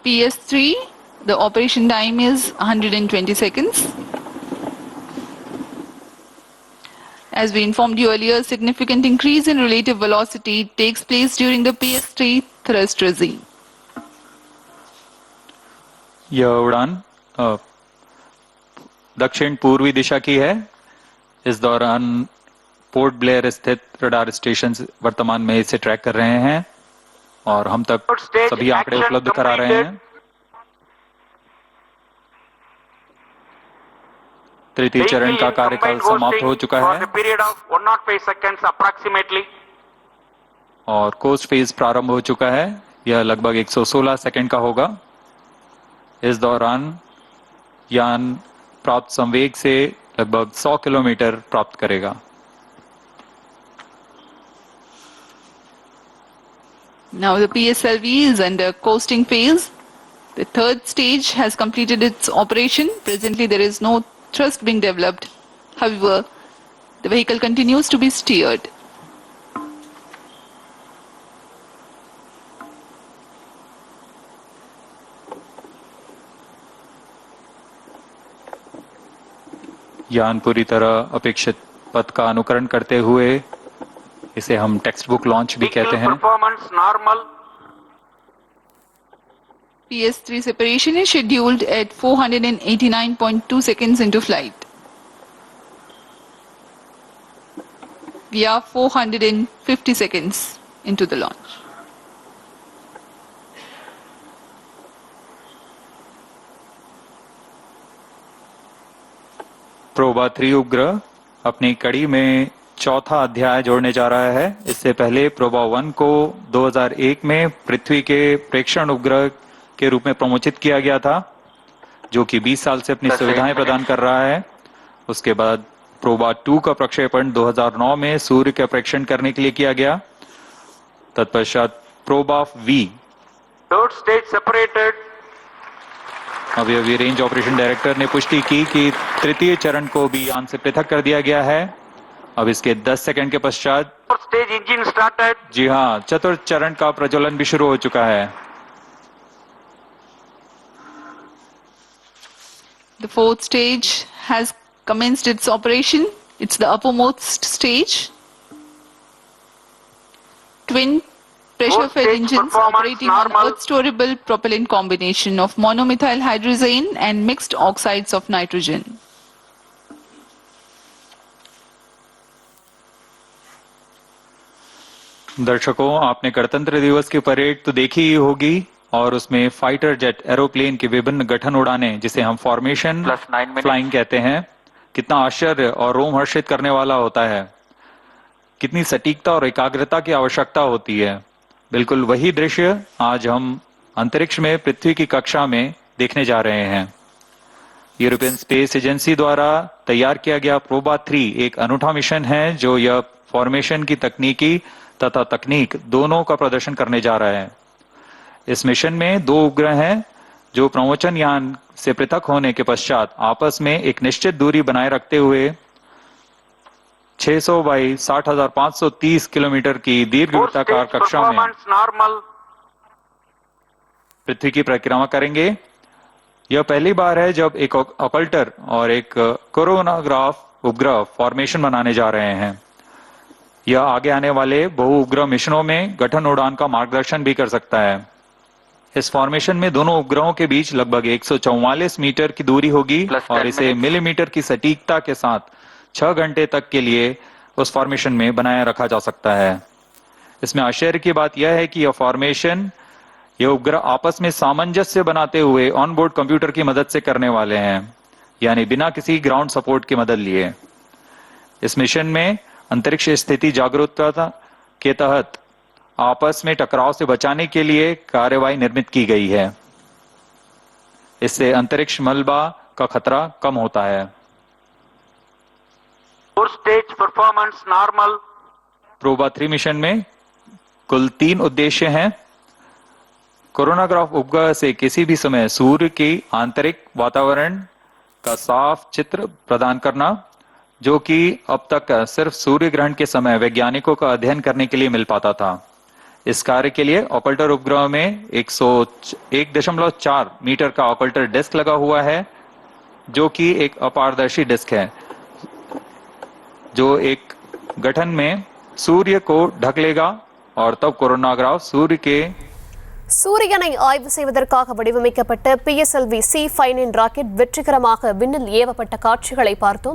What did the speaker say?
PS3, the operation time is 120 seconds. As we informed you earlier, significant increase in relative velocity takes place during the PS3 thrust regime. यह उड़ान दक्षिण पूर्वी दिशा की है। इस दौरान पोर्ट ब्लेयर स्थित रडार स्टेशन वर्तमान में इसे ट्रैक कर रहे हैं और हम तक सभी आंकड़े उपलब्ध करा रहे हैं। तृतीय चरण का कार्यकाल समाप्त हो चुका है और कोस्ट फेज प्रारंभ हो चुका है। यह लगभग 116 सेकंड का होगा। इस दौरान यान प्राप्त संवेग से लगभग 100 किलोमीटर प्राप्त करेगा। Now the PSLV is under coasting phase. The third stage has completed its operation. Presently there is no thrust being developed. However, the vehicle continues to be steered. यान पूरी तरह अपेक्षित पथ का अनुकरण करते हुए, इसे हम टेक्स्ट बुक लॉन्च भी कहते हैं। PS3 separation is scheduled at 489.2 seconds into flight. We are 450 seconds into the launch. PROBA 3 उपग्रह अपनी कड़ी में चौथा अध्याय जोड़ने जा रहा है। इससे पहले प्रोबा 1 को 2001 में पृथ्वी के प्रेक्षण उपग्रह के रूप में प्रमोचित किया गया था, जो कि 20 साल से अपनी सुविधाएं प्रदान कर रहा है। उसके बाद प्रोबा 2 का प्रक्षेपण 2009 में सूर्य का प्रेक्षण करने के लिए किया गया। तत्पश्चात प्रोबा वी अभी रेंज ऑपरेशन डायरेक्टर ने पुष्टि की कि तृतीय चरण को भी यान से पृथक कर दिया गया है। अब इसके 10 सेकंड के पश्चात जी हाँ, चतुर्थ चरण का प्रज्वलन भी शुरू हो चुका है। The fourth stage has commenced its operation. It's the uppermost stage. Twin pressure-fed engines operating on earth-storable propellant combination of monomethyl hydrazine and mixed oxides of nitrogen. दर्शकों, आपने गणतंत्र दिवस की परेड तो देखी ही होगी और उसमें फाइटर जेट एरोप्लेन के विभिन्न गठन उड़ाने, जिसे हम फॉर्मेशन फ्लाइंग कहते हैं, कितना आश्चर्य और रोमहर्षित करने वाला होता है। कितनी सटीकता और एकाग्रता की आवश्यकता होती है। बिल्कुल वही दृश्य आज हम अंतरिक्ष में पृथ्वी की कक्षा में देखने जा रहे हैं। यूरोपियन स्पेस एजेंसी द्वारा तैयार किया गया प्रोबा 3 एक अनूठा मिशन है, जो यह फॉर्मेशन की तकनीकी तथा तकनीक दोनों का प्रदर्शन करने जा रहा है। इस मिशन में 2 उपग्रह हैं, जो प्रमोचन यान से पृथक होने के पश्चात आपस में एक निश्चित दूरी बनाए रखते हुए 600 बाई 60,530 किलोमीटर की दीर्घ वृत्ताकार कक्षा में पृथ्वी की परिक्रमा करेंगे। यह पहली बार है जब एक ऑकल्टर और एक कोरोनाग्राफ उपग्रह फॉर्मेशन बनाने जा रहे हैं। यह आगे आने वाले बहु उपग्रह मिशनों में गठन उड़ान का मार्गदर्शन भी कर सकता है। इस फॉर्मेशन में दोनों उपग्रहों के बीच लगभग 144 मीटर की दूरी होगी और इसे मिलीमीटर की सटीकता के साथ 6 घंटे तक के लिए उस फॉर्मेशन में बनाए रखा जा सकता है। इसमें आश्चर्य की बात यह है कि यह फॉर्मेशन ये उपग्रह आपस में सामंजस्य बनाते हुए ऑनबोर्ड कंप्यूटर की मदद से करने वाले हैं, यानी बिना किसी ग्राउंड सपोर्ट की मदद लिए। इस मिशन में अंतरिक्ष स्थिति जागरूकता के तहत आपस में टकराव से बचाने के लिए कार्यवाही निर्मित की गई है। इससे अंतरिक्ष मलबा का खतरा कम होता है। Stage performance normal. PROBA 3 mission में कुल 3 उद्देश्य हैं। कोरोनाग्राफ उपग्रह से किसी भी समय सूर्य की आंतरिक वातावरण का साफ चित्र प्रदान करना, जो कि अब तक सिर्फ सूर्य ग्रहण के समय वैज्ञानिकों का अध्ययन करने के लिए मिल पाता था। इस कार्य के लिए ऑकल्टर उपग्रह में 101.4 मीटर का ऑकल्टर डिस्क लगा हुआ है, जो कि एक अपारदर्शी डिस्क है, जो एक गठन में सूर्य को ढक लेगा और तब कोरोनाग्राफ சூரியனை ஆய்வு செய்வதற்காக வடிவமைக்கப்பட்ட PSLV C-59 ராக்கெட் வெற்றிகரமாக விண்ணில் ஏவப்பட்ட காட்சிகளை பார்த்தோம்.